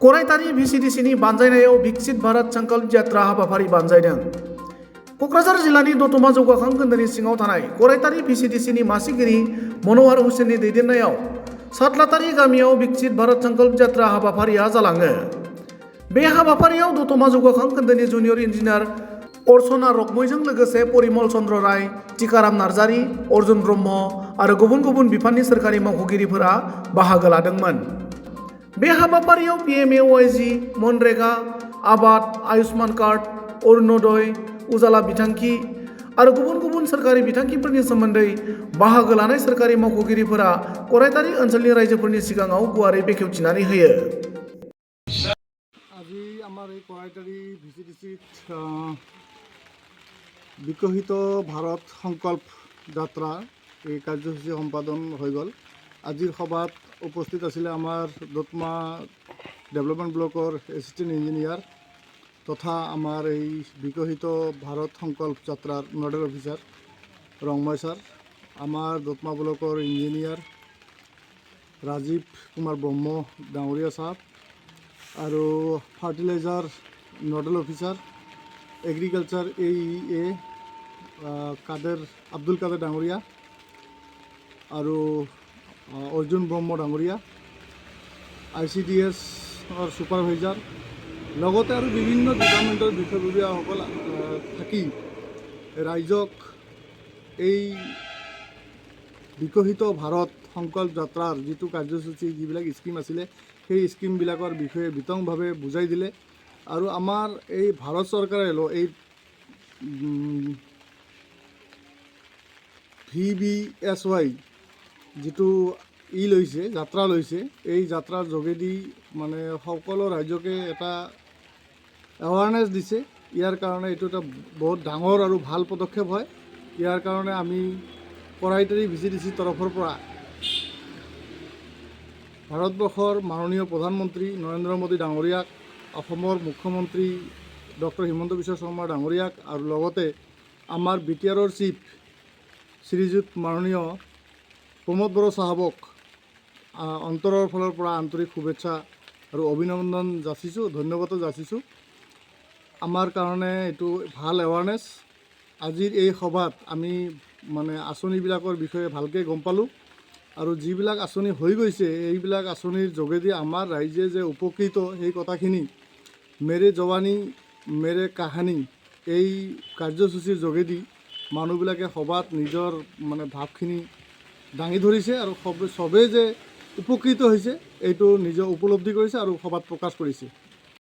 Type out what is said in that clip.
करायतारि भिसिडिसिनि बानजायनायाव विकसित भारत संकल्प यात्रा हाबाफारि बानजायदों। क'क्राझार जिल्लानि दतमा जौगाखां खोन्दोनि सिङाव थानाय करायतारि भिसिडिसिनि मासिगिरि मन'हर हुसेननि दैदेननायाव सातलातारि गामियाव विकसित भारत संकल्प यात्रा हाबाफारिया जालाङो। बे हाबाफारियाव दतमा जौगाखां खोन्दोनि जुनियर इन्जिनियार अर्चना रकमयजों लोगोसे परिमल चन्द्र राय, टिकाराम नार्जारी, अर्जुन ब्रह्म आरो गुबुन गुबुन बिफाननि सोरखारि मावख'गिरिफोरा बाहागो लादोंमोन। बे हाबाफारियाव PMAY, मनरेगा, आबाद, आयुष्मान कार्ड, अरुणोदय, उजाला बिथांखि आरो गुबुन गुबुन सोरखारि बिथांखिफोरनि सोमोन्दै बाहागो लानाय सोरखारि मावख'गिरिफोरा करायतारि ओनसोलनि रायजोफोरनि सिगाङाव गुवारै बेखेवथिनानै होयो। আজি আমাৰ এই কৰাইতাৰী VCDCত বিকশিত ভাৰত সংকল্প যাত্ৰা এই কাৰ্যসূচী সম্পাদন হৈ গ'ল। আজিৰ সভাত উপস্থিত আছিলে আমাৰ দতমা ডেভেলপমেণ্ট ব্লকৰ এছিষ্টেণ্ট ইঞ্জিনিয়াৰ তথা আমাৰ এই বিকশিত ভাৰত সংকল্প যাত্ৰাৰ নডেল অফিচাৰ ৰংময় ছাৰ, আমাৰ দতমা ব্লকৰ ইঞ্জিনিয়াৰ ৰাজীৱ কুমাৰ ব্ৰহ্ম ডাঙৰীয়া ছাৰ আৰু fertiliser nodal officer agriculture AEA Abdul Kader ডাঙৰীয়া আৰু অৰ্জুন ব্ৰহ্ম ডাঙৰীয়া, ICDSৰ ছুপাৰভাইজাৰ লগতে আৰু বিভিন্ন ডিপাৰ্টমেণ্টৰ বিষয়ববীয়াসকল থাকি ৰাইজক এই বিকশিত ভাৰত সংকল্প যাত্ৰাৰ যিটো কাৰ্যসূচী যিবিলাক স্কিম আছিলে সেই স্কিমবিলাকৰ বিষয়ে বিতংভাৱে বুজাই দিলে। আৰু আমাৰ এই ভাৰত চৰকাৰে এই VBSY যিটো লৈছে যাত্ৰা লৈছে, এই যাত্ৰাৰ যোগেদি মানে সকলো ৰাজ্যকে এটা এৱাৰনেছ দিছে। ইয়াৰ কাৰণে এইটো এটা বহুত ডাঙৰ আৰু ভাল পদক্ষেপ হয়। ইয়াৰ কাৰণে আমি কৰাইতাৰী VCDCৰ তৰফৰ পৰা ভাৰতবৰ্ষৰ মাননীয় প্ৰধানমন্ত্ৰী নৰেন্দ্ৰ মোদী ডাঙৰীয়াক, অসমৰ মুখ্যমন্ত্ৰী ডক্টৰ হিমন্ত বিশ্ব শৰ্মা ডাঙৰীয়াক আৰু লগতে আমাৰ BTRৰ চিফ শ্ৰীযুত মাননীয় প্ৰমোদ বড়ো চাহাবক অন্তৰৰ ফালৰ পৰা আন্তৰিক শুভেচ্ছা আৰু অভিনন্দন যাচিছোঁ, ধন্যবাদো যাচিছোঁ। আমাৰ কাৰণে এইটো ভাল এৱাৰনেছ। আজিৰ এই সভাত আমি মানে আঁচনিবিলাকৰ বিষয়ে ভালকৈ গম পালোঁ আৰু যিবিলাক আঁচনি হৈ গৈছে এইবিলাক আঁচনিৰ যোগেদি আমাৰ ৰাইজে যে উপকৃত সেই কথাখিনি মেৰে জৱানী মেৰে কাহানী এই কাৰ্যসূচীৰ যোগেদি মানুহবিলাকে সভাত নিজৰ মানে ভাৱখিনি দাঙি ধৰিছে আৰু চবেই যে উপকৃত হৈছে এইটো নিজে উপলব্ধি কৰিছে আৰু সভাত প্ৰকাশ কৰিছে।